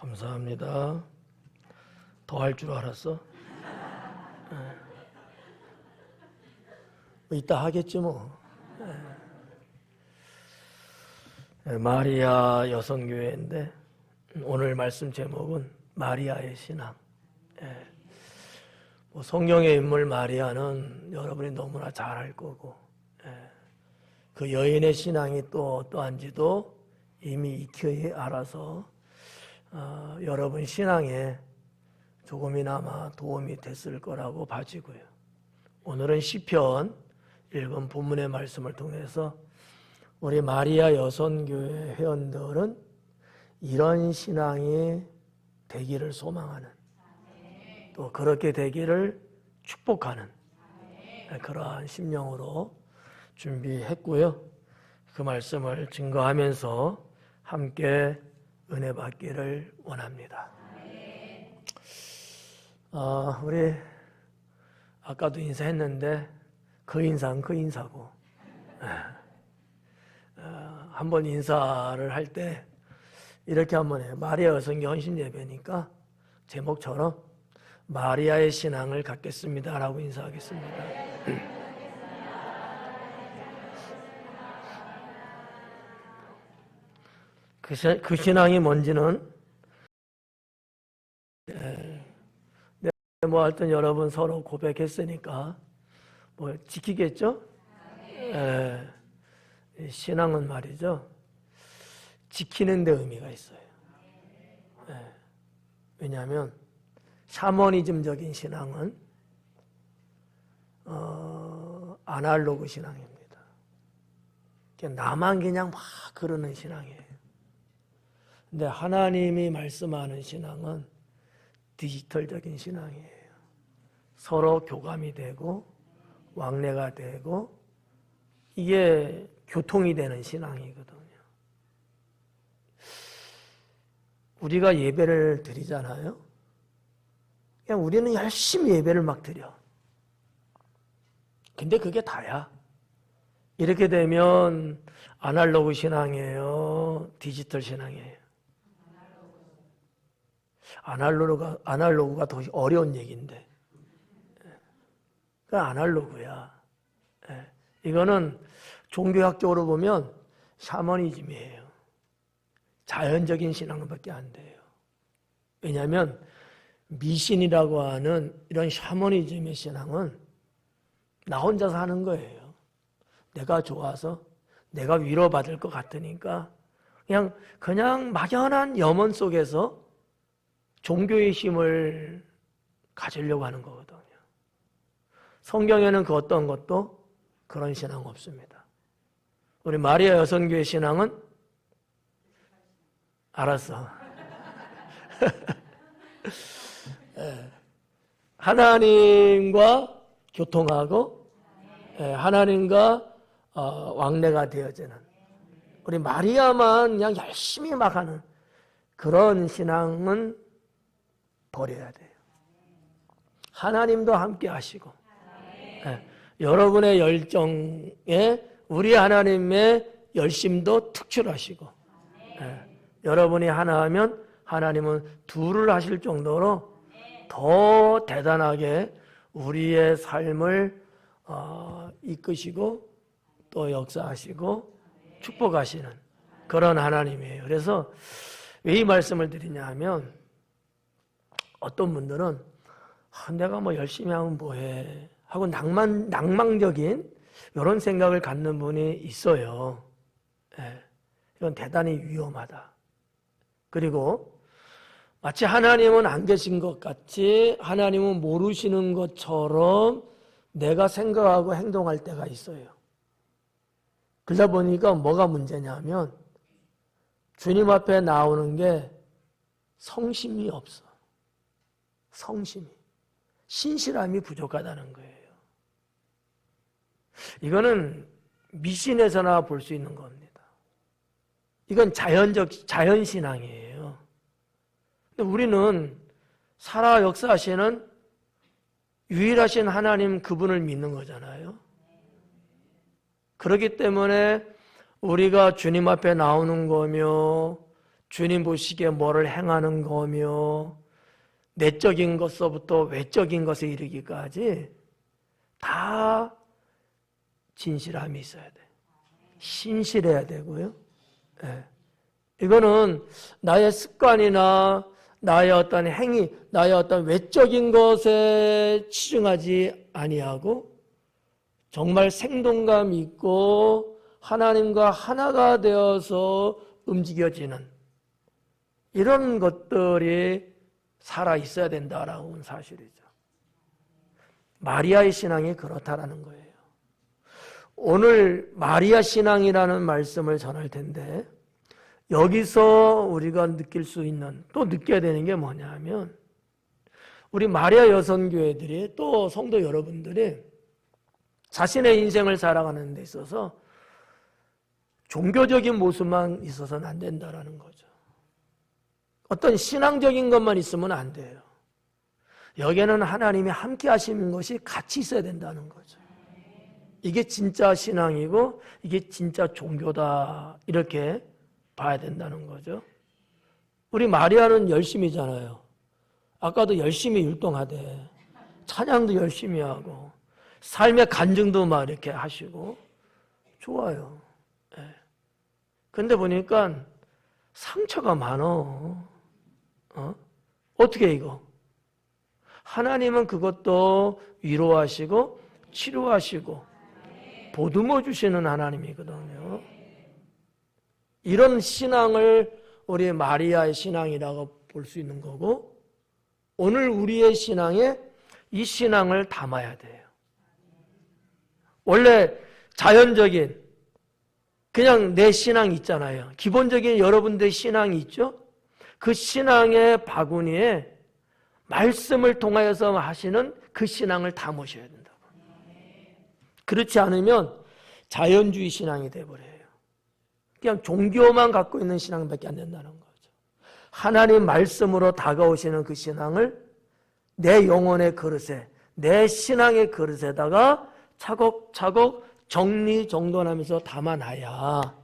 감사합니다. 더 할 줄 알았어? 이따 하겠지 뭐. 마리아 여성교회인데 오늘 말씀 제목은 마리아의 신앙. 성경의 인물 마리아는 여러분이 너무나 잘 알 거고, 그 여인의 신앙이 또 어떠한지도 이미 익히 알아서 여러분 신앙에 조금이나마 도움이 됐을 거라고 봐지고요. 오늘은 시편 읽은 본문의 말씀을 통해서 우리 마리아 여성교회 회원들은 이런 신앙이 되기를 소망하는, 또 그렇게 되기를 축복하는 그러한 심령으로 준비했고요. 그 말씀을 증거하면서 함께 은혜 받기를 원합니다. 우리 아까도 인사했는데 그 인사는 그 인사고, 한번 인사를 할 때 이렇게 한번 해요. 마리아 여성교 헌신 예배니까 제목처럼 마리아의 신앙을 갖겠습니다 라고 인사하겠습니다. 그 신앙이 뭔지는 뭐 하여튼 여러분 서로 고백했으니까 뭐 지키겠죠? 신앙은 말이죠, 지키는 데 의미가 있어요. 왜냐하면 샤머니즘적인 신앙은 아날로그 신앙입니다. 나만 그냥 막 그러는 신앙이에요. 근데 하나님이 말씀하는 신앙은 디지털적인 신앙이에요. 서로 교감이 되고 왕래가 되고 이게 교통이 되는 신앙이거든요. 우리가 예배를 드리잖아요. 그냥 우리는 열심히 예배를 막 드려. 근데 그게 다야. 이렇게 되면 아날로그 신앙이에요, 디지털 신앙이에요? 아날로그가 더 어려운 얘기인데. 그 아날로그야. 이거는 종교학적으로 보면 샤머니즘이에요. 자연적인 신앙밖에 안 돼요. 왜냐하면 미신이라고 하는 이런 샤머니즘의 신앙은 나 혼자서 하는 거예요. 내가 좋아서, 내가 위로받을 것 같으니까 그냥 막연한 염원 속에서 종교의 힘을 가지려고 하는 거거든요. 성경에는 그 어떤 것도 그런 신앙 없습니다. 우리 마리아 여성교회 신앙은 알았어. 하나님과 교통하고 하나님과 왕래가 되어지는, 우리 마리아만 그냥 열심히 막 하는 그런 신앙은 버려야 돼요. 하나님도 함께 하시고, 여러분의 열정에 우리 하나님의 열심도 특출하시고, 여러분이 하나 하면 하나님은 둘을 하실 정도로 더 대단하게 우리의 삶을 이끄시고 또 역사하시고 축복하시는 그런 하나님이에요. 그래서 왜 이 말씀을 드리냐 하면, 어떤 분들은 내가 뭐 열심히 하면 뭐해 하고 낭망적인 이런 생각을 갖는 분이 있어요. 이건 대단히 위험하다. 그리고 마치 하나님은 안 계신 것 같이, 하나님은 모르시는 것처럼 내가 생각하고 행동할 때가 있어요. 그러다 보니까 뭐가 문제냐면 주님 앞에 나오는 게 성심이 없어. 성심이, 신실함이 부족하다는 거예요. 이거는 미신에서나 볼 수 있는 겁니다. 이건 자연신앙이에요. 근데 우리는 살아 역사하시는 유일하신 하나님, 그분을 믿는 거잖아요. 그렇기 때문에 우리가 주님 앞에 나오는 거며 주님 보시기에 뭐를 행하는 거며 내적인 것서부터 외적인 것에 이르기까지 다 진실함이 있어야 돼. 신실해야 되고요. 네. 이거는 나의 습관이나 나의 어떤 행위, 나의 어떤 외적인 것에 치중하지 아니하고 정말 생동감 있고 하나님과 하나가 되어서 움직여지는 이런 것들이 살아 있어야 된다라고 하는 사실이죠. 마리아의 신앙이 그렇다라는 거예요. 오늘 마리아 신앙이라는 말씀을 전할 텐데 여기서 우리가 느낄 수 있는 또 느껴야 되는 게 뭐냐면 우리 마리아 여성교회들이 또 성도 여러분들이 자신의 인생을 살아가는 데 있어서 종교적인 모습만 있어서는 안 된다라는 거죠. 어떤 신앙적인 것만 있으면 안 돼요. 여기에는 하나님이 함께 하시는 것이 같이 있어야 된다는 거죠. 이게 진짜 신앙이고 이게 진짜 종교다 이렇게 봐야 된다는 거죠. 우리 마리아는 열심히잖아요. 아까도 열심히 율동하대. 찬양도 열심히 하고 삶의 간증도 막 이렇게 하시고 좋아요. 근데 보니까 상처가 많어. 어떻게 이거? 하나님은 그것도 위로하시고 치료하시고 보듬어 주시는 하나님이거든요. 이런 신앙을 우리 마리아의 신앙이라고 볼 수 있는 거고 오늘 우리의 신앙에 이 신앙을 담아야 돼요. 원래 자연적인 그냥 내 신앙 있잖아요. 기본적인 여러분들의 신앙이 있죠? 그 신앙의 바구니에 말씀을 통하여서 하시는 그 신앙을 담으셔야 된다고. 그렇지 않으면 자연주의 신앙이 되어버려요. 그냥 종교만 갖고 있는 신앙밖에 안 된다는 거죠. 하나님 말씀으로 다가오시는 그 신앙을 내 영혼의 그릇에, 내 신앙의 그릇에다가 차곡차곡 정리정돈하면서 담아놔야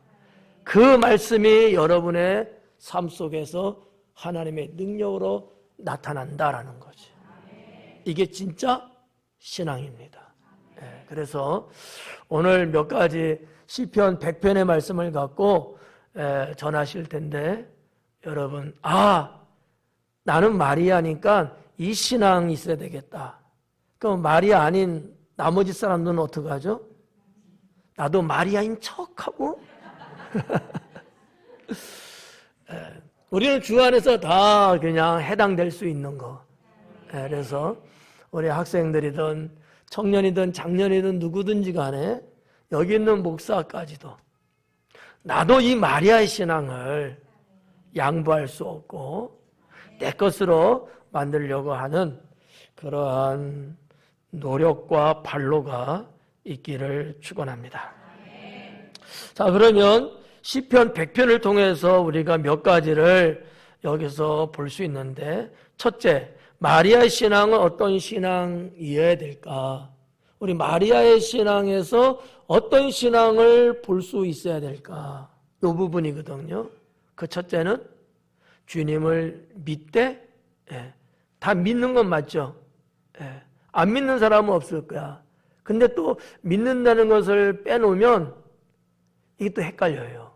그 말씀이 여러분의 삶 속에서 하나님의 능력으로 나타난다라는 거죠. 이게 진짜 신앙입니다. 그래서 오늘 몇 가지 시편 100편의 말씀을 갖고 전하실 텐데 여러분 나는 마리아니까 이 신앙이 있어야 되겠다. 그럼 마리아 아닌 나머지 사람들은 어떻게 하죠? 나도 마리아인 척하고 우리는 주 안에서 다 그냥 해당될 수 있는 거. 그래서 우리 학생들이든 청년이든 장년이든 누구든지 간에 여기 있는 목사까지도 나도 이 마리아의 신앙을 양보할 수 없고 내 것으로 만들려고 하는 그러한 노력과 발로가 있기를 축원합니다. 자, 그러면 시편 100편을 통해서 우리가 몇 가지를 여기서 볼 수 있는데 첫째, 마리아의 신앙은 어떤 신앙이어야 될까? 우리 마리아의 신앙에서 어떤 신앙을 볼 수 있어야 될까? 이 부분이거든요. 그 첫째는 주님을 믿되 다 믿는 건 맞죠? 안 믿는 사람은 없을 거야. 근데 또 믿는다는 것을 빼놓으면 이게 또 헷갈려요.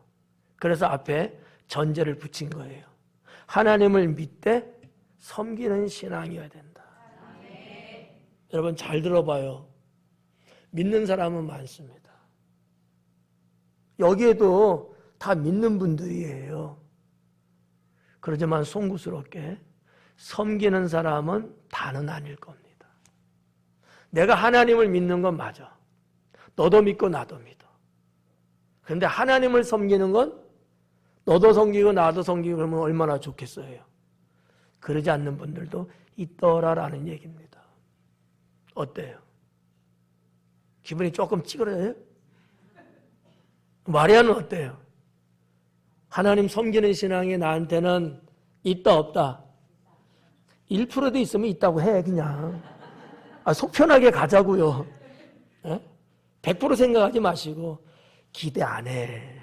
그래서 앞에 전제를 붙인 거예요. 하나님을 믿되 섬기는 신앙이어야 된다. 여러분 잘 들어봐요. 믿는 사람은 많습니다. 여기에도 다 믿는 분들이에요. 그러지만 송구스럽게 섬기는 사람은 다는 아닐 겁니다. 내가 하나님을 믿는 건 맞아. 너도 믿고 나도 믿어. 그런데 하나님을 섬기는 건 너도 섬기고 나도 섬기고 그러면 얼마나 좋겠어요. 그러지 않는 분들도 있더라라는 얘기입니다. 어때요? 기분이 조금 찌그러져요? 마리아는 어때요? 하나님 섬기는 신앙이 나한테는 있다 없다? 1%도 있으면 있다고 해 그냥. 속 편하게 가자고요. 100% 생각하지 마시고 기대 안 해.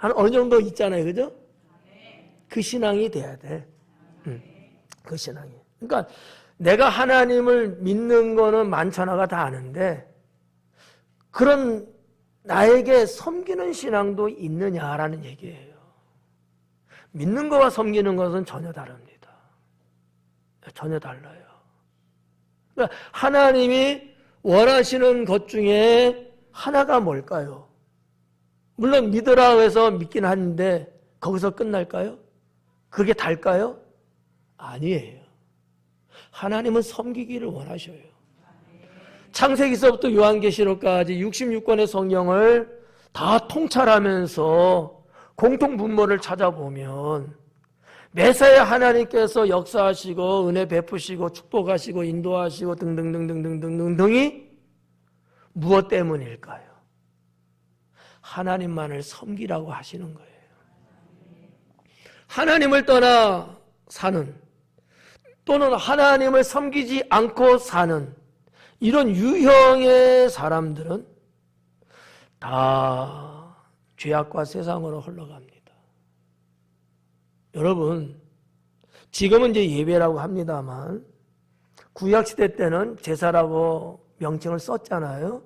한 어느 정도 있잖아요. 그죠? 그 신앙이 돼야 돼. 그 신앙이. 그러니까 내가 하나님을 믿는 거는 만천하가 다 아는데 그런 나에게 섬기는 신앙도 있느냐라는 얘기예요. 믿는 거와 섬기는 것은 전혀 다릅니다. 전혀 달라요. 그러니까 하나님이 원하시는 것 중에 하나가 뭘까요? 물론 믿으라 해서 믿긴 하는데 거기서 끝날까요? 그게 달까요? 아니에요. 하나님은 섬기기를 원하셔요. 창세기서부터 요한계시록까지 66권의 성경을 다 통찰하면서 공통 분모를 찾아보면 매사에 하나님께서 역사하시고 은혜 베푸시고 축복하시고 인도하시고 등등등등등등등등이 무엇 때문일까요? 하나님만을 섬기라고 하시는 거예요. 하나님을 떠나 사는 또는 하나님을 섬기지 않고 사는 이런 유형의 사람들은 다 죄악과 세상으로 흘러갑니다. 여러분, 지금은 이제 예배라고 합니다만 구약시대 때는 제사라고 명칭을 썼잖아요.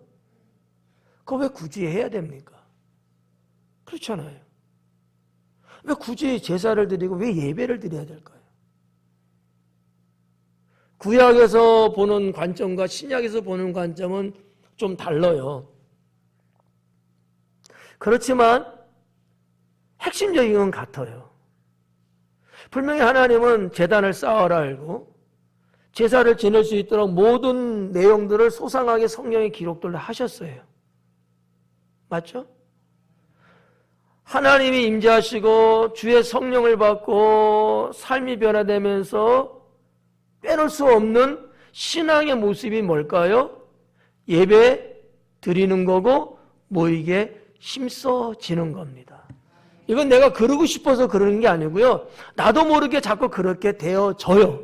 그거 왜 굳이 해야 됩니까? 그렇잖아요. 왜 굳이 제사를 드리고 왜 예배를 드려야 될까요? 구약에서 보는 관점과 신약에서 보는 관점은 좀 달라요. 그렇지만 핵심적인 건 같아요. 분명히 하나님은 제단을 쌓아라 알고 제사를 지낼 수 있도록 모든 내용들을 소상하게 성경에 기록들을 하셨어요. 맞죠? 하나님이 임재하시고 주의 성령을 받고 삶이 변화되면서 빼놓을 수 없는 신앙의 모습이 뭘까요? 예배 드리는 거고 모이게 힘써지는 겁니다. 이건 내가 그러고 싶어서 그러는 게 아니고요. 나도 모르게 자꾸 그렇게 되어져요.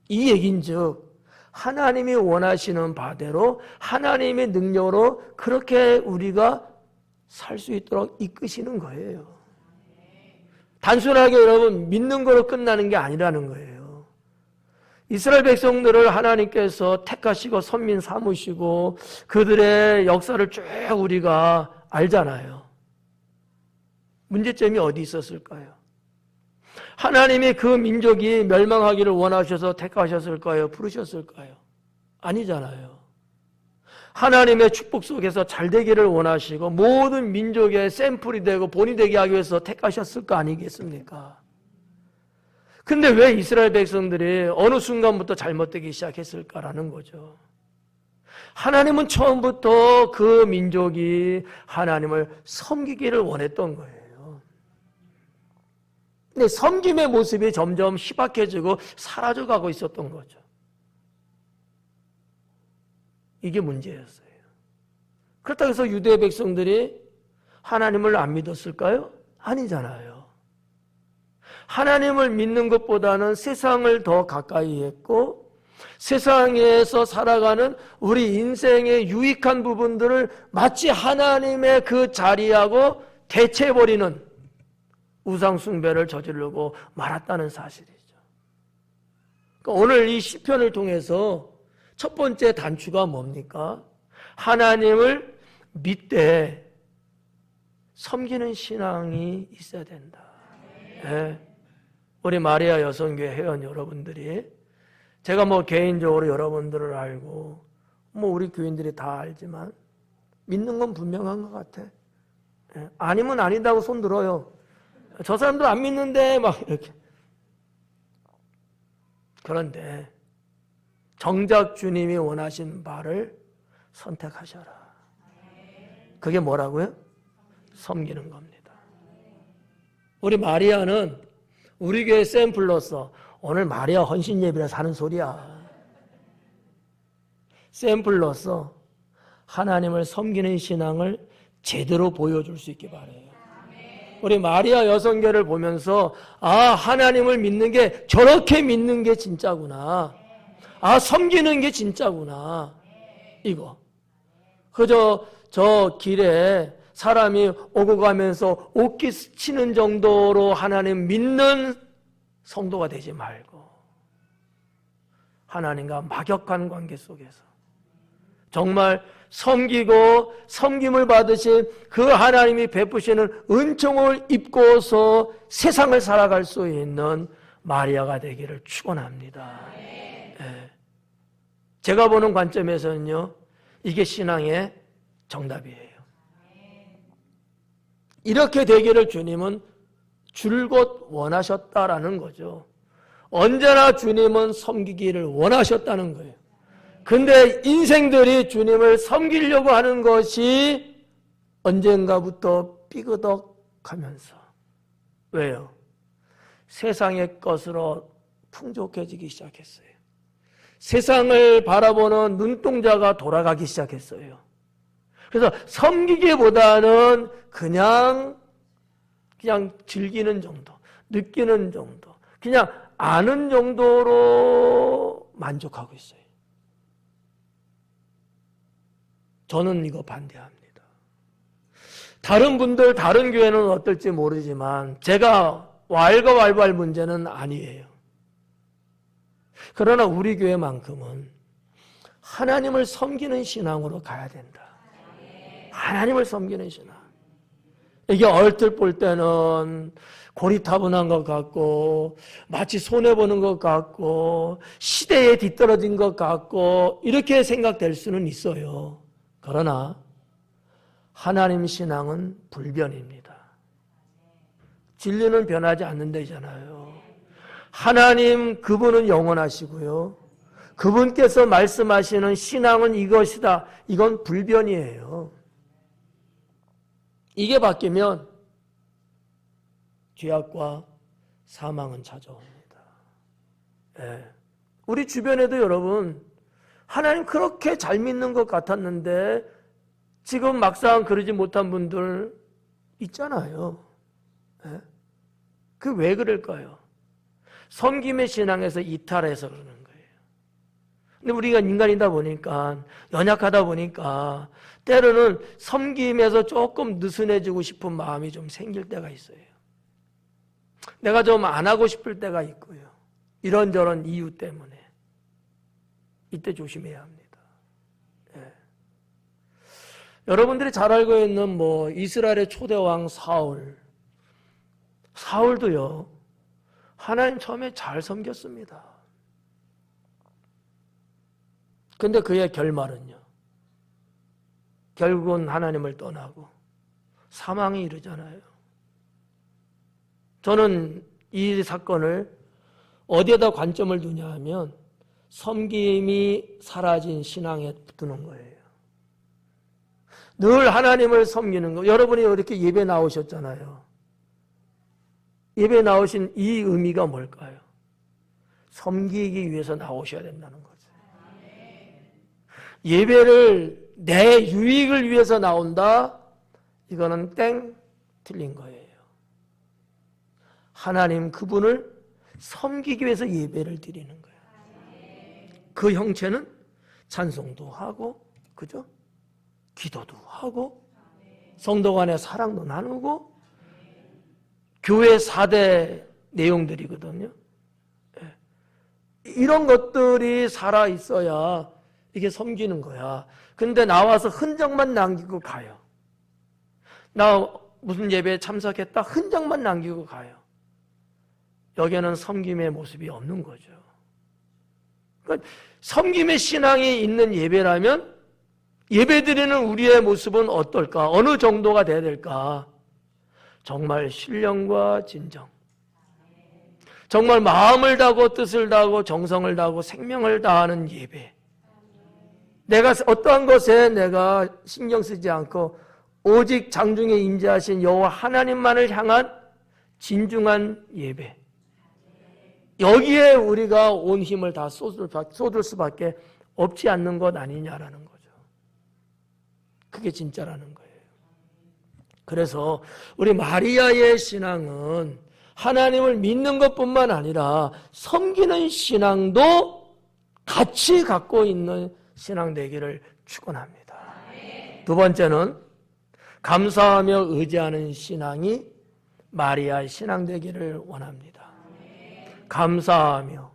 이 얘긴즉 하나님이 원하시는 바대로 하나님의 능력으로 그렇게 우리가 살 수 있도록 이끄시는 거예요. 단순하게 여러분 믿는 거로 끝나는 게 아니라는 거예요. 이스라엘 백성들을 하나님께서 택하시고 선민 삼으시고 그들의 역사를 쭉 우리가 알잖아요. 문제점이 어디 있었을까요? 하나님이 그 민족이 멸망하기를 원하셔서 택하셨을까요? 부르셨을까요? 아니잖아요. 하나님의 축복 속에서 잘 되기를 원하시고 모든 민족의 샘플이 되고 본이 되게 하기 위해서 택하셨을 거 아니겠습니까? 근데 왜 이스라엘 백성들이 어느 순간부터 잘못되기 시작했을까라는 거죠. 하나님은 처음부터 그 민족이 하나님을 섬기기를 원했던 거예요. 근데 섬김의 모습이 점점 희박해지고 사라져가고 있었던 거죠. 이게 문제였어요. 그렇다고 해서 유대 백성들이 하나님을 안 믿었을까요? 아니잖아요. 하나님을 믿는 것보다는 세상을 더 가까이 했고 세상에서 살아가는 우리 인생의 유익한 부분들을 마치 하나님의 그 자리하고 대체해버리는 우상 숭배를 저지르고 말았다는 사실이죠. 그러니까 오늘 이 시편을 통해서 첫 번째 단추가 뭡니까? 하나님을 믿되 섬기는 신앙이 있어야 된다. 네. 우리 마리아 여성교회 회원 여러분들이 제가 개인적으로 여러분들을 알고 우리 교인들이 다 알지만 믿는 건 분명한 것 같아. 네. 아니면 아니다고 손 들어요. 저 사람도 안 믿는데 이렇게. 그런데 정작 주님이 원하신 바를 선택하셔라. 그게 뭐라고요? 섬기는 겁니다. 우리 마리아는 우리 교회 샘플로서 오늘 마리아 헌신 예배라서 하는 소리야. 샘플로서 하나님을 섬기는 신앙을 제대로 보여줄 수 있게 바라요. 우리 마리아 여성교를 보면서 하나님을 믿는 게 저렇게 믿는 게 진짜구나. 섬기는 게 진짜구나. 이거. 그저 저 길에 사람이 오고 가면서 옷깃 스치는 정도로 하나님 믿는 성도가 되지 말고 하나님과 막역한 관계 속에서 정말 섬기고 섬김을 받으신 그 하나님이 베푸시는 은총을 입고서 세상을 살아갈 수 있는 마리아가 되기를 축원합니다. 네. 제가 보는 관점에서는요, 이게 신앙의 정답이에요. 이렇게 되기를 주님은 줄곧 원하셨다라는 거죠. 언제나 주님은 섬기기를 원하셨다는 거예요. 근데 인생들이 주님을 섬기려고 하는 것이 언젠가부터 삐그덕하면서, 왜요? 세상의 것으로 풍족해지기 시작했어요. 세상을 바라보는 눈동자가 돌아가기 시작했어요. 그래서 섬기기보다는 그냥 즐기는 정도, 느끼는 정도, 그냥 아는 정도로 만족하고 있어요. 저는 이거 반대합니다. 다른 분들, 다른 교회는 어떨지 모르지만 제가 왈가왈부할 문제는 아니에요. 그러나 우리 교회만큼은 하나님을 섬기는 신앙으로 가야 된다. 하나님을 섬기는 신앙. 이게 얼핏 볼 때는 고리타분한 것 같고 마치 손해보는 것 같고 시대에 뒤떨어진 것 같고 이렇게 생각될 수는 있어요. 그러나 하나님 신앙은 불변입니다. 진리는 변하지 않는다잖아요. 하나님 그분은 영원하시고요. 그분께서 말씀하시는 신앙은 이것이다. 이건 불변이에요. 이게 바뀌면 죄악과 사망은 찾아옵니다. 네. 우리 주변에도 여러분 하나님 그렇게 잘 믿는 것 같았는데 지금 막상 그러지 못한 분들 있잖아요. 네? 그 왜 그럴까요? 섬김의 신앙에서 이탈해서 그러는 거예요. 근데 우리가 인간이다 보니까 연약하다 보니까 때로는 섬김에서 조금 느슨해지고 싶은 마음이 좀 생길 때가 있어요. 내가 좀 안 하고 싶을 때가 있고요. 이런저런 이유 때문에. 이때 조심해야 합니다. 예. 여러분들이 잘 알고 있는 이스라엘의 초대왕 사울도요. 하나님 처음에 잘 섬겼습니다. 근데 그의 결말은요. 결국은 하나님을 떠나고 사망에 이르잖아요. 저는 이 사건을 어디에다 관점을 두냐 하면 섬김이 사라진 신앙에 두는 거예요. 늘 하나님을 섬기는 거. 여러분이 이렇게 예배 나오셨잖아요. 예배 나오신 이 의미가 뭘까요? 섬기기 위해서 나오셔야 된다는 거죠. 예배를 내 유익을 위해서 나온다? 이거는 땡 틀린 거예요. 하나님 그분을 섬기기 위해서 예배를 드리는 거예요. 그 형체는 찬송도 하고, 그죠? 기도도 하고, 성도 간의 사랑도 나누고, 교회 4대 내용들이거든요. 이런 것들이 살아 있어야 이게 섬기는 거야. 근데 나와서 흔적만 남기고 가요. 나 무슨 예배에 참석했다? 흔적만 남기고 가요. 여기에는 섬김의 모습이 없는 거죠. 그러니까 섬김의 신앙이 있는 예배라면 예배드리는 우리의 모습은 어떨까? 어느 정도가 돼야 될까? 정말 신령과 진정, 정말 마음을 다하고 뜻을 다하고 정성을 다하고 생명을 다하는 예배. 내가 어떠한 것에 내가 신경 쓰지 않고 오직 장중에 임재하신 여호와 하나님만을 향한 진중한 예배. 여기에 우리가 온 힘을 다 쏟을 수밖에 없지 않는 것 아니냐라는 거죠. 그게 진짜라는 거예요. 그래서 우리 마리아의 신앙은 하나님을 믿는 것뿐만 아니라 섬기는 신앙도 같이 갖고 있는 신앙 되기를 축원합니다. 두 번째는 감사하며 의지하는 신앙이 마리아의 신앙 되기를 원합니다. 감사하며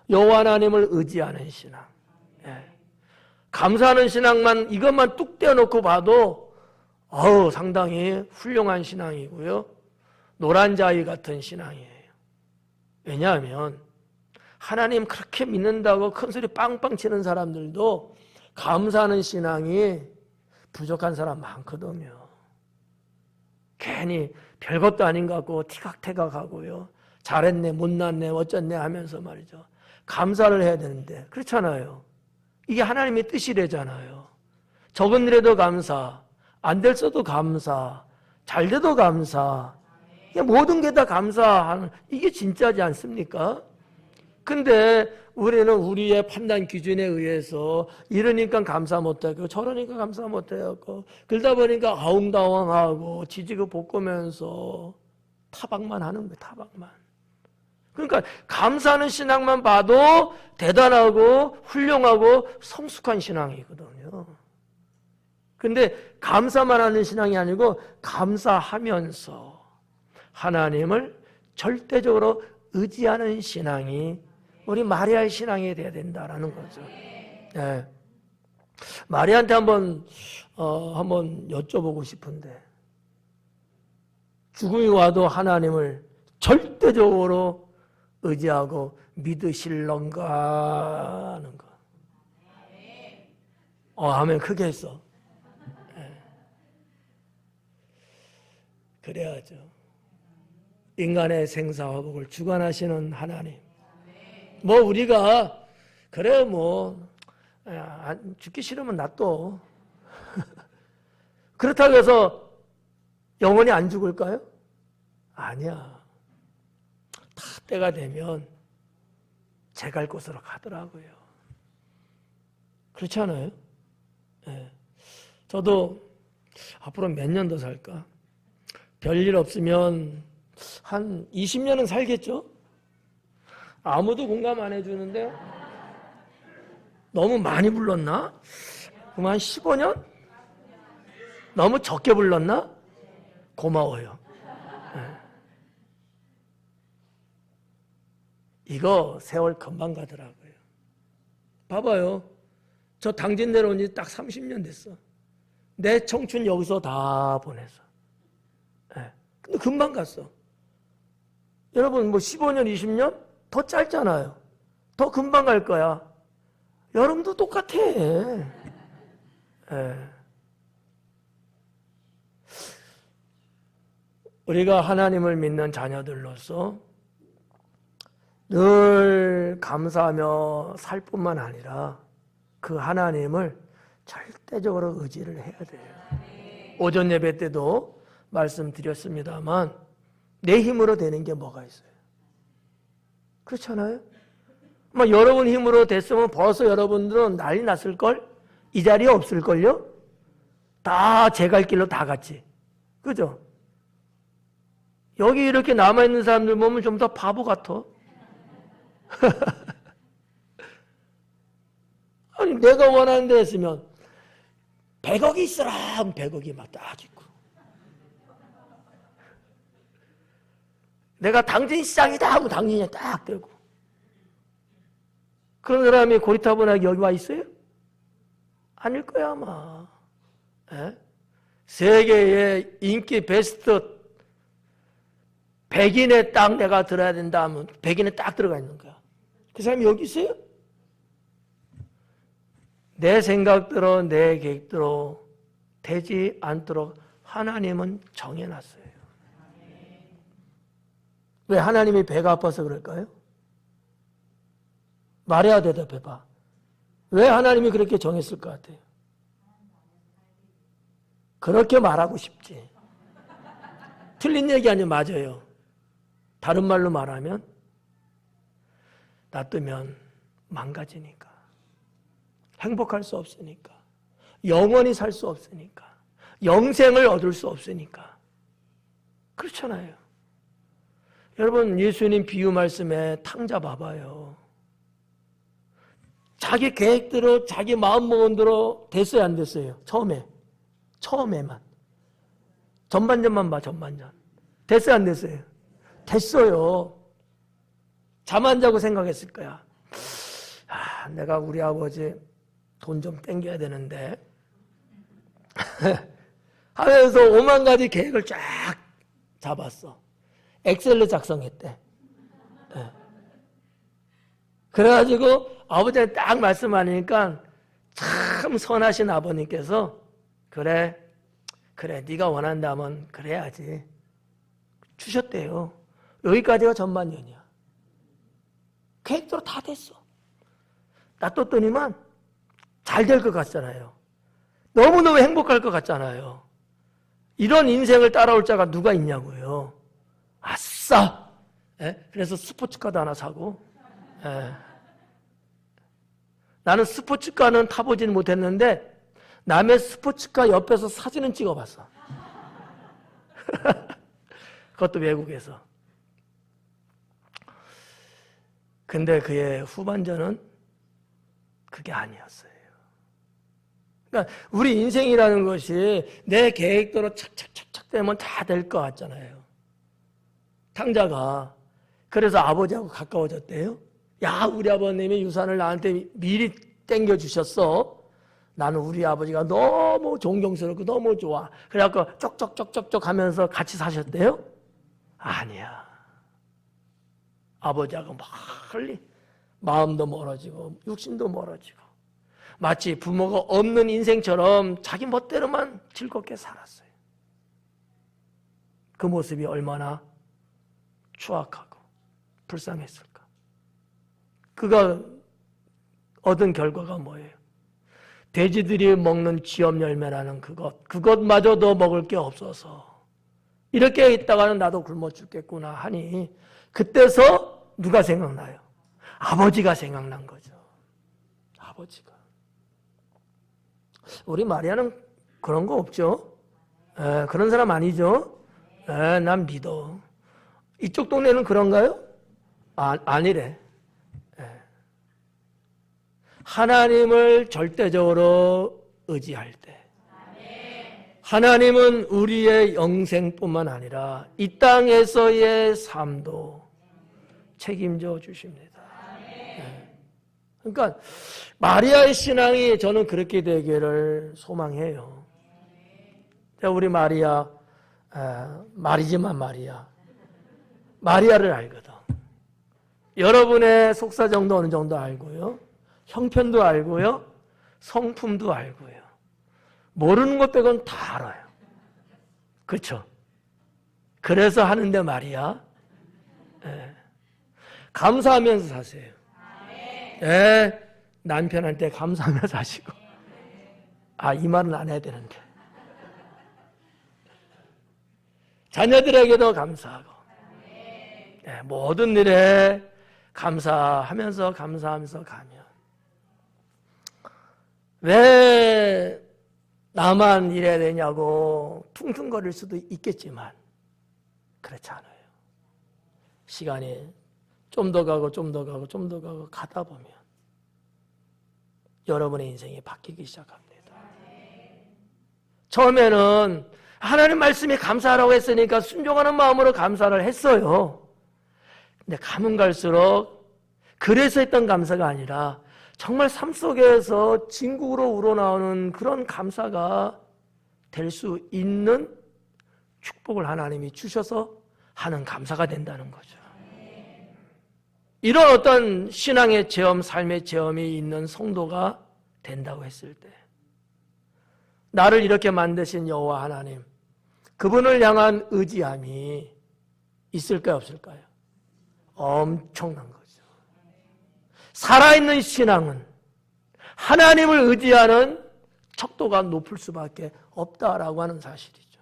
여호와 하나님을 의지하는 신앙. 예. 감사하는 신앙만 이것만 뚝 떼어놓고 봐도 상당히 훌륭한 신앙이고요. 노란자위 같은 신앙이에요. 왜냐하면 하나님 그렇게 믿는다고 큰소리 빵빵 치는 사람들도 감사하는 신앙이 부족한 사람 많거든요. 괜히 별것도 아닌 것 같고 티각태각하고요. 잘했네, 못났네, 어쩌네 하면서 말이죠. 감사를 해야 되는데 그렇잖아요. 이게 하나님의 뜻이래잖아요. 적은 일에도 감사, 안 됐어도 감사, 잘 돼도 감사, 모든 게 다 감사하는, 이게 진짜지 않습니까? 근데 우리는 우리의 판단 기준에 의해서 이러니까 감사 못하고 저러니까 감사 못하고 그러다 보니까 아웅다웅하고 지지고 볶으면서 타박만 하는 거예요. 타박만. 그러니까 감사하는 신앙만 봐도 대단하고 훌륭하고 성숙한 신앙이거든요. 근데 감사만 하는 신앙이 아니고 감사하면서 하나님을 절대적으로 의지하는 신앙이 우리 마리아의 신앙이 돼야 된다라는 거죠. 네. 마리아한테 한번 여쭤보고 싶은데, 죽음이 와도 하나님을 절대적으로 의지하고 믿으실런가 하는 거. 아멘 크게 했어. 네. 그래야죠. 인간의 생사화복을 주관하시는 하나님. 우리가 그래 죽기 싫으면 놔둬. 그렇다고 해서 영원히 안 죽을까요? 아니야. 다 때가 되면 제 갈 곳으로 가더라고요. 그렇지 않아요? 네. 저도 앞으로 몇 년 더 살까? 별일 없으면 한 20년은 살겠죠? 아무도 공감 안 해주는데 너무 많이 불렀나? 그럼 한 15년? 너무 적게 불렀나? 고마워요. 네. 이거 세월 금방 가더라고요. 봐봐요. 저 당진 내려온 지 딱 30년 됐어. 내 청춘 여기서 다 보냈어. 네. 근데 금방 갔어. 여러분 15년, 20년? 더 짧잖아요. 더 금방 갈 거야. 여러분도 똑같아. 네. 우리가 하나님을 믿는 자녀들로서 늘 감사하며 살 뿐만 아니라 그 하나님을 절대적으로 의지를 해야 돼요. 오전 예배 때도 말씀드렸습니다만 내 힘으로 되는 게 뭐가 있어요? 그렇잖아요? 여러분 힘으로 됐으면 벌써 여러분들은 난리 났을걸? 이 자리에 없을걸요? 다 제 갈 길로 다 갔지. 그죠? 여기 이렇게 남아있는 사람들 보면 좀 더 바보 같아. 아니, 내가 원하는 데 했으면 100억이 있어라 하면 100억이 막 딱 있고. 내가 당진 시장이다 하면 당진이 딱 되고. 그런 사람이 고리타분하게 여기 와 있어요? 아닐 거야 아마. 에? 세계의 인기 베스트 100인에 딱 내가 들어야 된다 하면 100인에 딱 들어가 있는 거야. 그 사람이 여기 있어요? 내 생각대로 내 계획대로 되지 않도록 하나님은 정해놨어요. 왜 하나님이 배가 아파서 그럴까요? 말해야 대답해봐. 왜 하나님이 그렇게 정했을 것 같아요? 그렇게 말하고 싶지. 틀린 얘기 아니면 맞아요. 다른 말로 말하면 놔두면 망가지니까. 행복할 수 없으니까. 영원히 살 수 없으니까. 영생을 얻을 수 없으니까. 그렇잖아요. 여러분 예수님 비유 말씀에 탕자 봐봐요. 자기 계획대로 자기 마음 먹은 대로 됐어요 안 됐어요? 처음에만. 전반전만 봐, 전반전. 됐어요, 안 됐어요? 됐어요. 잠 안 자고 생각했을 거야. 아, 내가 우리 아버지 돈 좀 땡겨야 되는데 하면서 오만 가지 계획을 쫙 잡았어. 엑셀로 작성했대. 네. 그래가지고 아버지한테 딱 말씀하니까 참 선하신 아버님께서 그래 네가 원한다면 그래야지 주셨대요. 여기까지가 전반전이야. 계획대로 다 됐어. 놔뒀더니만 잘 될 것 같잖아요. 너무너무 행복할 것 같잖아요. 이런 인생을 따라올 자가 누가 있냐고요. 아싸! 그래서 스포츠카도 하나 사고, 나는 스포츠카는 타보지는 못했는데 남의 스포츠카 옆에서 사진은 찍어봤어. 그것도 외국에서. 근데 그의 후반전은 그게 아니었어요. 그러니까 우리 인생이라는 것이 내 계획대로 착착착착 되면 다 될 것 같잖아요. 탕자가 그래서 아버지하고 가까워졌대요. 야, 우리 아버님이 유산을 나한테 미리 땡겨주셨어. 나는 우리 아버지가 너무 존경스럽고 너무 좋아. 그래갖고 쪽쪽쪽쪽쪽 하면서 같이 사셨대요? 아니야. 아버지하고 멀리 마음도 멀어지고 육신도 멀어지고 마치 부모가 없는 인생처럼 자기 멋대로만 즐겁게 살았어요. 그 모습이 얼마나 추악하고 불쌍했을까. 그가 얻은 결과가 뭐예요? 돼지들이 먹는 쥐염 열매라는 그것마저도 먹을 게 없어서 이렇게 있다가는 나도 굶어 죽겠구나 하니 그때서 누가 생각나요? 아버지가 생각난 거죠. 아버지가. 우리 마리아는 그런 거 없죠? 그런 사람 아니죠? 난 믿어. 이쪽 동네는 그런가요? 아니래. 하나님을 절대적으로 의지할 때 하나님은 우리의 영생뿐만 아니라 이 땅에서의 삶도 책임져 주십니다. 그러니까 마리아의 신앙이 저는 그렇게 되기를 소망해요. 우리 마리아, 말이지만 마리아를 알거든. 여러분의 속사정도 어느 정도 알고요. 형편도 알고요. 성품도 알고요. 모르는 것 빼고는 다 알아요. 그렇죠? 그래서 하는데 말이야. 감사하면서 사세요. 남편한테 감사하면서 사시고. 이 말은 안 해야 되는데. 자녀들에게도 감사하고. 모든 일에 감사하면서 가면 왜 나만 이래야 되냐고 퉁퉁거릴 수도 있겠지만 그렇지 않아요. 시간이 좀 더 가고 가다 보면 여러분의 인생이 바뀌기 시작합니다. 처음에는 하나님 말씀이 감사하라고 했으니까 순종하는 마음으로 감사를 했어요. 근데 가면 갈수록 그래서 했던 감사가 아니라 정말 삶 속에서 진국으로 우러나오는 그런 감사가 될 수 있는 축복을 하나님이 주셔서 하는 감사가 된다는 거죠. 이런 어떤 신앙의 체험, 삶의 체험이 있는 성도가 된다고 했을 때 나를 이렇게 만드신 여호와 하나님, 그분을 향한 의지함이 있을까요, 없을까요? 엄청난 거죠. 살아있는 신앙은 하나님을 의지하는 척도가 높을 수밖에 없다라고 하는 사실이죠.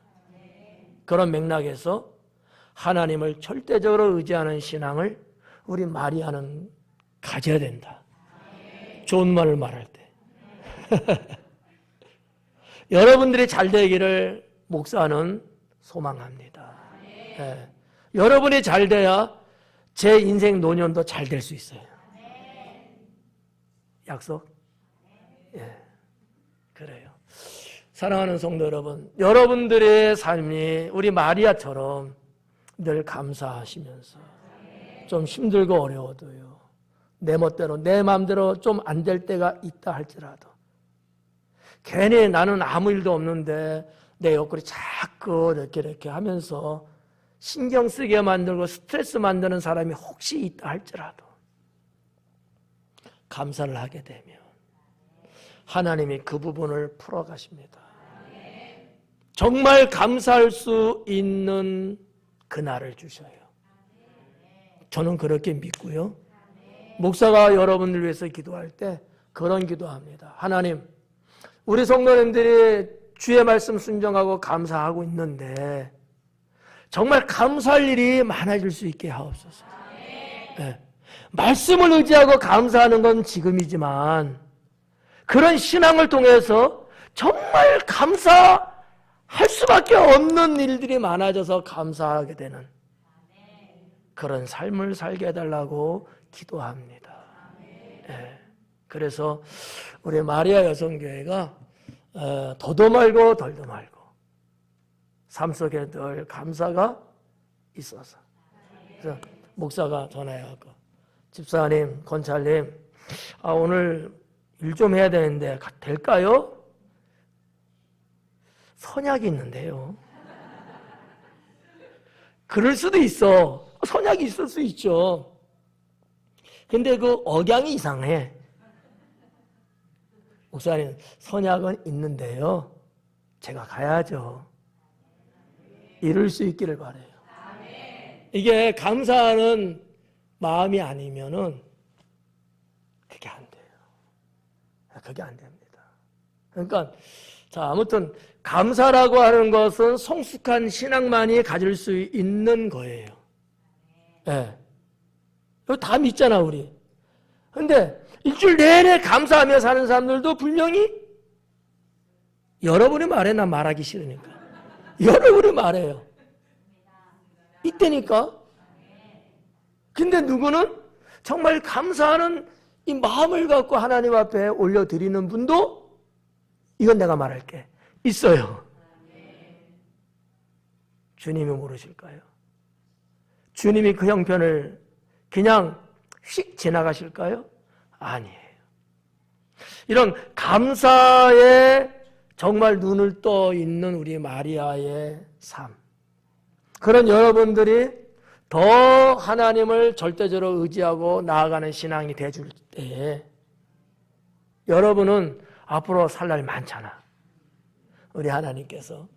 그런 맥락에서 하나님을 절대적으로 의지하는 신앙을 우리 마리아는 가져야 된다. 좋은 말을 말할 때. 여러분들이 잘 되기를 목사는 소망합니다. 여러분이 잘 돼야 제 인생 노년도 잘 될 수 있어요. 약속? 그래요. 사랑하는 성도 여러분, 여러분들의 삶이 우리 마리아처럼 늘 감사하시면서 좀 힘들고 어려워도요, 내 멋대로 내 마음대로 좀 안 될 때가 있다 할지라도 괜히 나는 아무 일도 없는데 내 옆구리 자꾸 이렇게 하면서 신경 쓰게 만들고 스트레스 만드는 사람이 혹시 있다 할지라도 감사를 하게 되면 하나님이 그 부분을 풀어가십니다. 정말 감사할 수 있는 그날을 주셔요. 저는 그렇게 믿고요. 목사가 여러분을 위해서 기도할 때 그런 기도합니다. 하나님, 우리 성도님들이 주의 말씀 순종하고 감사하고 있는데 정말 감사할 일이 많아질 수 있게 하옵소서. 네. 말씀을 의지하고 감사하는 건 지금이지만 그런 신앙을 통해서 정말 감사할 수밖에 없는 일들이 많아져서 감사하게 되는 그런 삶을 살게 해달라고 기도합니다. 네. 그래서 우리 마리아 여성교회가 더도 말고 덜도 말고 삶 속에 늘 감사가 있어서, 그래서 목사가 전화해갖고 집사님, 권찰님, 오늘 일 좀 해야 되는데 될까요? 선약이 있는데요. 그럴 수도 있어. 선약이 있을 수 있죠. 근데 그 억양이 이상해. 목사님, 선약은 있는데요, 제가 가야죠. 이룰 수 있기를 바라요. 이게 감사하는 마음이 아니면은 그게 안 돼요. 그게 안 됩니다. 그러니까 자, 아무튼 감사라고 하는 것은 성숙한 신앙만이 가질 수 있는 거예요. 예. 이거 다 믿잖아, 우리. 근데 일주일 내내 감사하며 사는 사람들도 분명히 여러분이 말해, 나 말하기 싫으니까. 여러분이 말해요. 이때니까. 근데 누구는 정말 감사하는 이 마음을 갖고 하나님 앞에 올려드리는 분도 이건 내가 말할게 있어요. 주님이 모르실까요? 주님이 그 형편을 그냥 휙 지나가실까요? 아니에요. 이런 감사에 정말 눈을 떠 있는 우리 마리아의 삶, 그런 여러분들이 더 하나님을 절대적으로 의지하고 나아가는 신앙이 돼줄 때에 여러분은 앞으로 살 날이 많잖아. 우리 하나님께서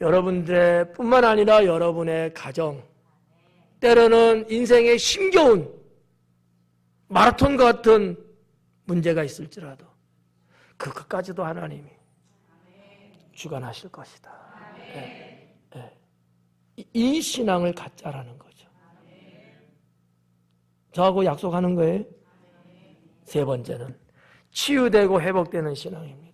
여러분들의 뿐만 아니라 여러분의 가정, 때로는 인생의 힘겨운 마라톤 같은 문제가 있을지라도 그것까지도 하나님이 주관하실 것이다. 네. 네. 이 신앙을 갖자라는 거죠. 저하고 약속하는 거예요. 세 번째는 치유되고 회복되는 신앙입니다.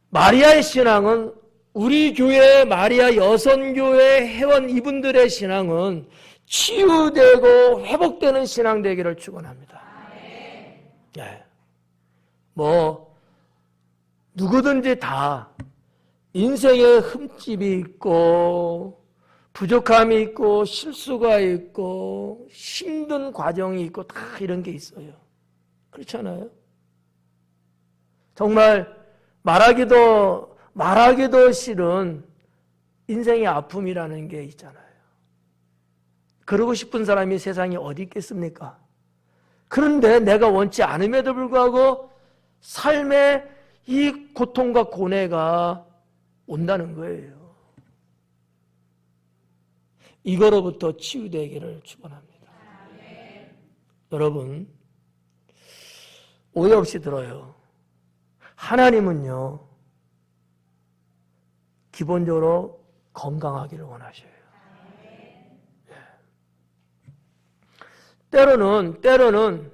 마리아의 신앙은, 우리 교회 마리아 여선교회 회원 이분들의 신앙은 치유되고 회복되는 신앙 되기를 축원합니다. 네. 누구든지 다 인생에 흠집이 있고 부족함이 있고 실수가 있고 힘든 과정이 있고 다 이런 게 있어요. 그렇잖아요? 정말 말하기도 싫은 인생의 아픔이라는 게 있잖아요. 그러고 싶은 사람이 세상에 어디 있겠습니까? 그런데 내가 원치 않음에도 불구하고 삶의 이 고통과 고뇌가 온다는 거예요. 이거로부터 치유되기를 축원합니다. 여러분, 오해 없이 들어요. 하나님은요, 기본적으로 건강하기를 원하셔요. 때로는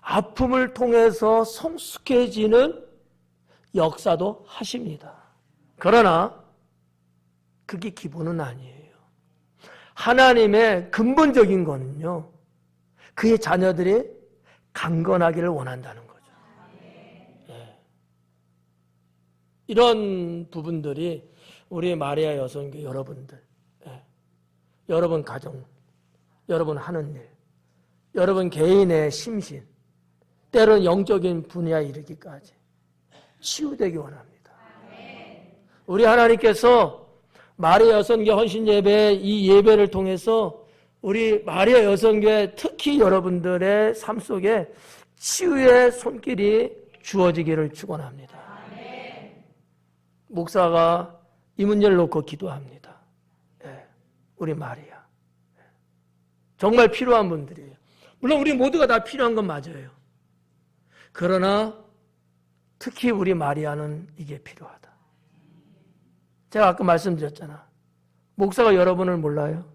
아픔을 통해서 성숙해지는 역사도 하십니다. 그러나 그게 기본은 아니에요. 하나님의 근본적인 거는요, 그의 자녀들이 강건하기를 원한다는 거죠. 예. 이런 부분들이 우리 마리아 여성교회 여러분들, 여러분 가정, 여러분 하는 일, 여러분 개인의 심신, 때로는 영적인 분야에 이르기까지 치유되기 원합니다. 우리 하나님께서 마리아 여성교회 헌신예배 이 예배를 통해서 우리 마리아 여성교회 특히 여러분들의 삶 속에 치유의 손길이 주어지기를 축원합니다. 목사가 이 문제를 놓고 기도합니다. 우리 마리아 정말 필요한 분들이에요. 물론 우리 모두가 다 필요한 건 맞아요. 그러나 특히 우리 마리아는 이게 필요하다. 제가 아까 말씀드렸잖아. 목사가 여러분을 몰라요?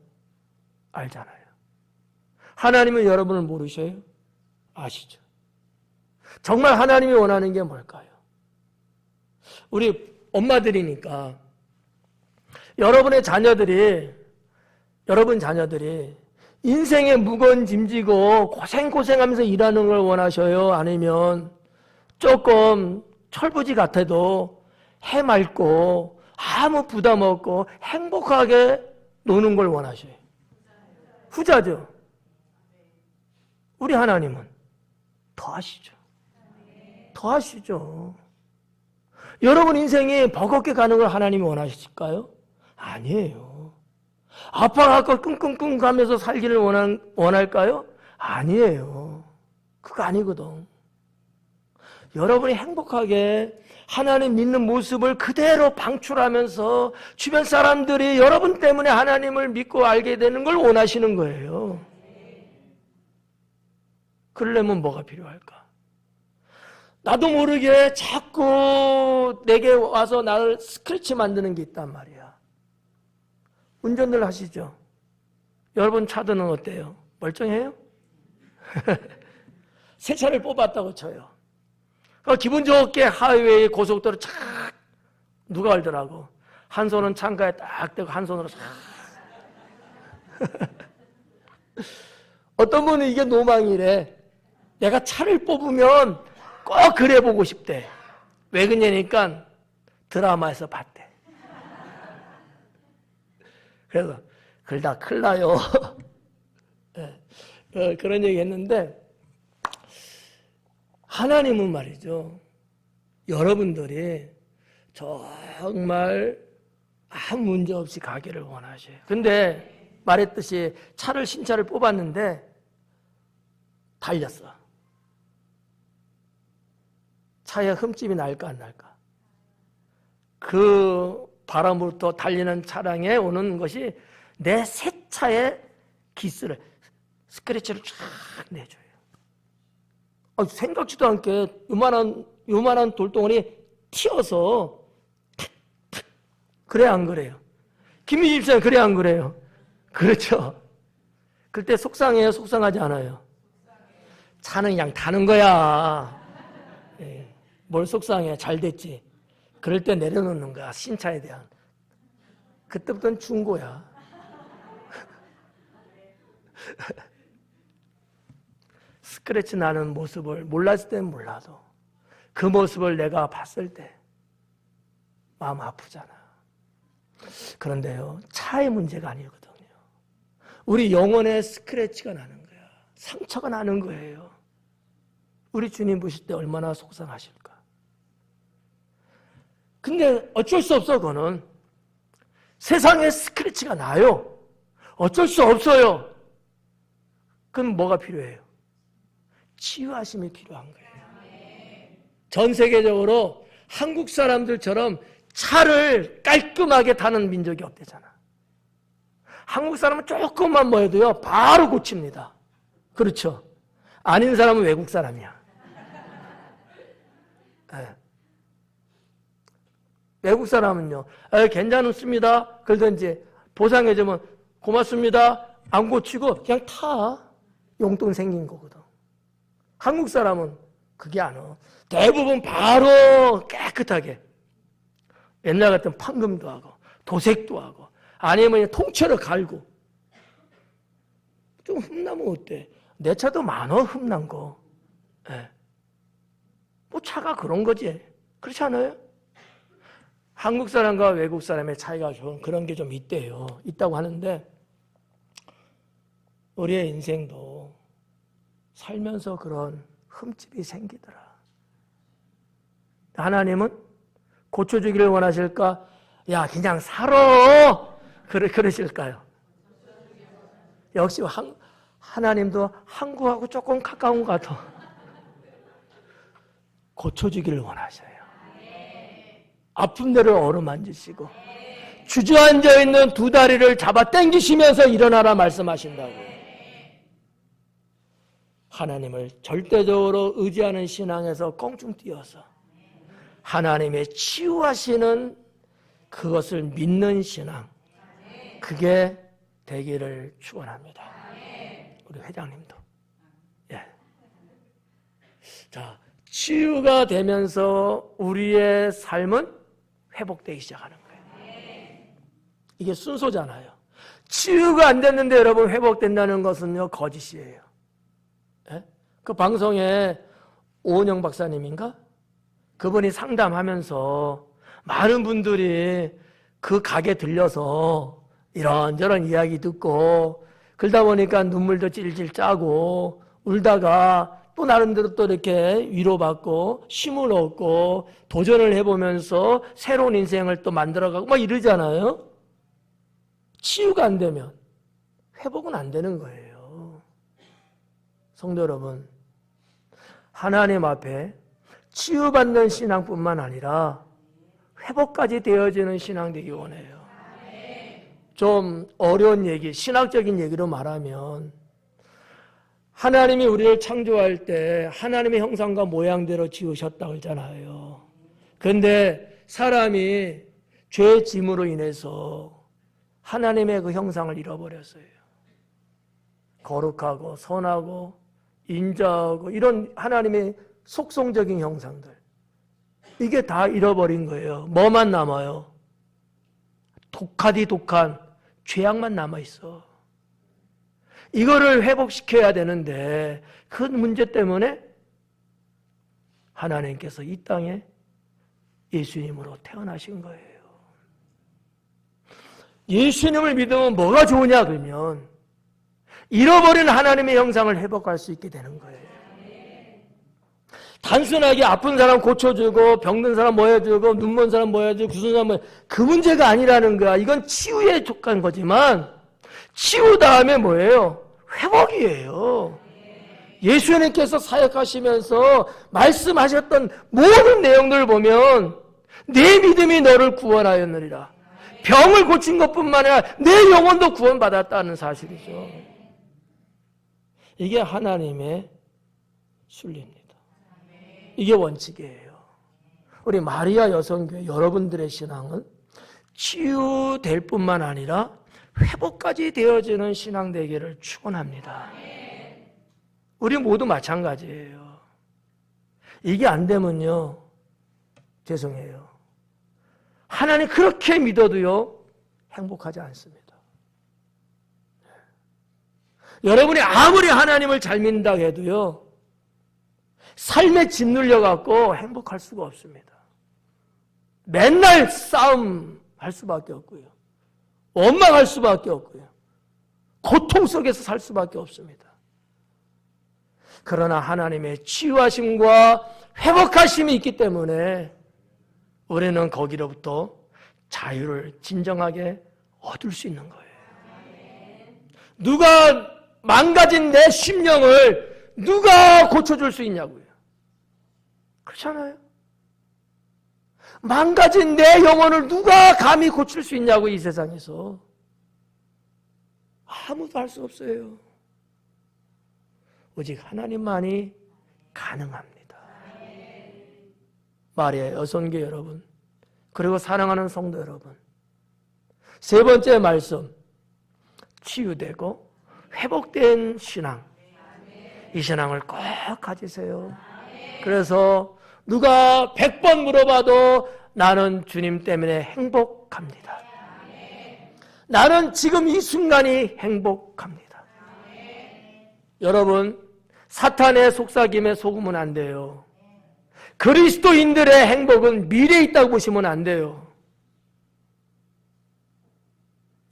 알잖아요. 하나님은 여러분을 모르셔요? 아시죠? 정말 하나님이 원하는 게 뭘까요? 우리 엄마들이니까 여러분 자녀들이 인생의 무거운 짐지고 고생하면서 일하는 걸 원하셔요? 아니면 조금 철부지 같아도 해맑고 아무 부담 없고 행복하게 노는 걸 원하셔요? 후자죠. 우리 하나님은 더 하시죠. 여러분 인생이 버겁게 가는 걸 하나님이 원하실까요? 아니에요. 아파갖고 끙끙끙 가면서 살기를 원할까요? 아니에요. 그거 아니거든. 여러분이 행복하게 하나님 믿는 모습을 그대로 방출하면서 주변 사람들이 여러분 때문에 하나님을 믿고 알게 되는 걸 원하시는 거예요. 그러려면 뭐가 필요할까? 나도 모르게 자꾸 내게 와서 나를 스크래치 만드는 게 있단 말이야. 운전들 하시죠? 여러분 차들은 어때요? 멀쩡해요? 새 차를 뽑았다고 쳐요. 기분 좋게 하이웨이 고속도로 착 누가 알더라고. 한 손은 창가에 딱 대고 한 손으로 싹. 어떤 분은 이게 노망이래. 내가 차를 뽑으면 꼭 그래 보고 싶대. 왜 그러냐니까 드라마에서 봤대. 그래서 그러다 큰일 나요. 그런 얘기 했는데 하나님은 말이죠. 여러분들이 정말 아무 문제 없이 가기를 원하셔요. 근데 말했듯이 신차를 뽑았는데 달렸어. 차에 흠집이 날까 안 날까? 그 바람으로부터 달리는 차량에 오는 것이 내 새 차의 기스를 스크래치를 쫙 내줘요. 생각지도 않게 요만한 돌덩어리 튀어서 그래 안 그래요? 김미지 집사님 그래 안 그래요? 그렇죠. 그때 속상해요? 속상하지 않아요? 차는 그냥 타는 거야. 뭘 속상해? 잘 됐지. 그럴 때 내려놓는 거야. 신차에 대한. 그때부터는 중고야. 스크래치 나는 모습을 몰랐을 때는 몰라도 그 모습을 내가 봤을 때 마음 아프잖아. 그런데요, 차의 문제가 아니거든요. 우리 영혼에 스크래치가 나는 거야. 상처가 나는 거예요. 우리 주님 보실 때 얼마나 속상하실까. 근데 어쩔 수 없어. 그거는 세상에 스크래치가 나요. 어쩔 수 없어요. 그럼 뭐가 필요해요? 치유하심이 필요한 거예요. 전 세계적으로 한국 사람들처럼 차를 깔끔하게 타는 민족이 없대잖아. 한국 사람은 조금만 뭐 해도요 바로 고칩니다. 그렇죠? 아닌 사람은 외국 사람이야. 네. 외국 사람은요 괜찮습니다. 그러든지 보상해주면 고맙습니다. 안 고치고 그냥 타. 용돈 생긴 거거든. 한국 사람은 그게 안 와. 대부분 바로 깨끗하게 옛날 같은 판금도 하고 도색도 하고 아니면 통째로 갈고. 좀 흠나면 어때? 내 차도 많어 흠난 거. 네. 뭐 차가 그런 거지. 그렇지 않아요? 한국 사람과 외국 사람의 차이가 좀 그런 게 좀 있다고 하는데, 우리의 인생도 살면서 그런 흠집이 생기더라. 하나님은 고쳐주기를 원하실까? 야, 그냥 살아! 그러실까요? 역시 하나님도 한국하고 조금 가까운 것 같아. 고쳐주기를 원하셔요. 아픈 데를 어루만지시고 주저앉아 있는 두 다리를 잡아 당기시면서 일어나라 말씀하신다고. 하나님을 절대적으로 의지하는 신앙에서 껑충 뛰어서 하나님의 치유하시는 그것을 믿는 신앙, 그게 되기를 축원합니다. 우리 회장님도. 예. 자, 치유가 되면서 우리의 삶은 회복되기 시작하는 거예요. 이게 순서잖아요. 치유가 안 됐는데 여러분 회복된다는 것은요, 거짓이에요. 예? 그 방송에 오은영 박사님인가? 그분이 상담하면서 많은 분들이 그 가게 들려서 이런저런 이야기 듣고 그러다 보니까 눈물도 찔찔 짜고 울다가 또 나름대로 또 이렇게 위로받고 힘을 얻고 도전을 해보면서 새로운 인생을 또 만들어가고 막 이러잖아요. 치유가 안 되면 회복은 안 되는 거예요. 성도 여러분, 하나님 앞에 치유받는 신앙뿐만 아니라 회복까지 되어지는 신앙 되기 원해요. 좀 어려운 얘기, 신학적인 얘기로 말하면 하나님이 우리를 창조할 때 하나님의 형상과 모양대로 지으셨다고 했잖아요. 그런데 사람이 죄의 짐으로 인해서 하나님의 그 형상을 잃어버렸어요. 거룩하고 선하고 인자하고 이런 하나님의 속성적인 형상들, 이게 다 잃어버린 거예요. 뭐만 남아요? 독하디 독한 죄악만 남아있어. 이거를 회복시켜야 되는데 그 문제 때문에 하나님께서 이 땅에 예수님으로 태어나신 거예요. 예수님을 믿으면 뭐가 좋으냐 그러면 잃어버린 하나님의 형상을 회복할 수 있게 되는 거예요. 단순하게 아픈 사람 고쳐주고 병든 사람 모여주고 눈먼 사람 모여주고 구순 사람 모여주고 그 문제가 아니라는 거야. 이건 치유에 속한 거지만 치유 다음에 뭐예요? 회복이에요. 예수님께서 사역하시면서 말씀하셨던 모든 내용들을 보면 내 믿음이 너를 구원하였느니라. 병을 고친 것뿐만 아니라 내 영혼도 구원받았다는 사실이죠. 이게 하나님의 순리입니다. 이게 원칙이에요. 우리 마리아 여성교회 여러분들의 신앙은 치유될 뿐만 아니라 회복까지 되어지는 신앙 되기를 축원합니다. 우리 모두 마찬가지예요. 이게 안 되면요, 죄송해요. 하나님 그렇게 믿어도요, 행복하지 않습니다. 여러분이 아무리 하나님을 잘 믿는다고 해도요, 삶에 짓눌려갖고 행복할 수가 없습니다. 맨날 싸움 할 수밖에 없고요. 원망할 수밖에 없고요. 고통 속에서 살 수밖에 없습니다. 그러나 하나님의 치유하심과 회복하심이 있기 때문에 우리는 거기로부터 자유를 진정하게 얻을 수 있는 거예요. 누가 망가진 내 심령을 누가 고쳐줄 수 있냐고요. 그렇잖아요. 망가진 내 영혼을 누가 감히 고칠 수 있냐고, 이 세상에서. 아무도 할 수 없어요. 오직 하나님만이 가능합니다. 마리아 여성교 여러분, 그리고 사랑하는 성도 여러분, 세 번째 말씀, 치유되고 회복된 신앙, 이 신앙을 꼭 가지세요. 그래서 누가 100번 물어봐도 나는 주님 때문에 행복합니다. 나는 지금 이 순간이 행복합니다. 여러분, 사탄의 속삭임에 속으면 안 돼요. 그리스도인들의 행복은 미래에 있다고 보시면 안 돼요.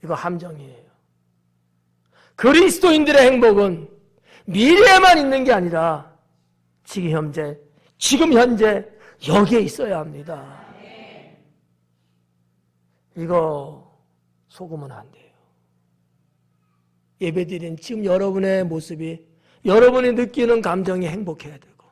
이거 함정이에요. 그리스도인들의 행복은 미래에만 있는 게 아니라 지금 현재 여기에 있어야 합니다. 이거 속으면 안 돼요. 예배드린 지금 여러분의 모습이, 여러분이 느끼는 감정이 행복해야 되고,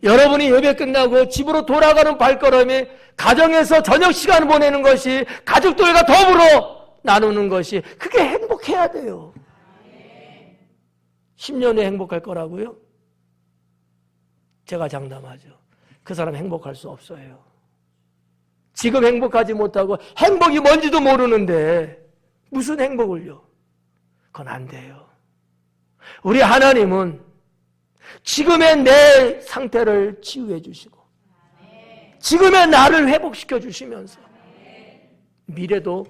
여러분이 예배 끝나고 집으로 돌아가는 발걸음이 가정에서 저녁 시간을 보내는 것이, 가족들과 더불어 나누는 것이, 그게 행복해야 돼요. 10년 후에 행복할 거라고요? 제가 장담하죠. 그 사람 행복할 수 없어요. 지금 행복하지 못하고 행복이 뭔지도 모르는데 무슨 행복을요? 그건 안 돼요. 우리 하나님은 지금의 내 상태를 치유해 주시고 지금의 나를 회복시켜 주시면서 미래도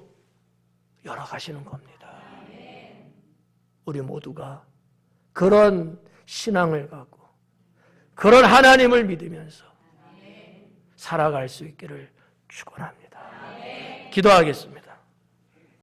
열어가시는 겁니다. 우리 모두가 그런 신앙을 갖고 그런 하나님을 믿으면서 살아갈 수 있기를 축원합니다. 기도하겠습니다.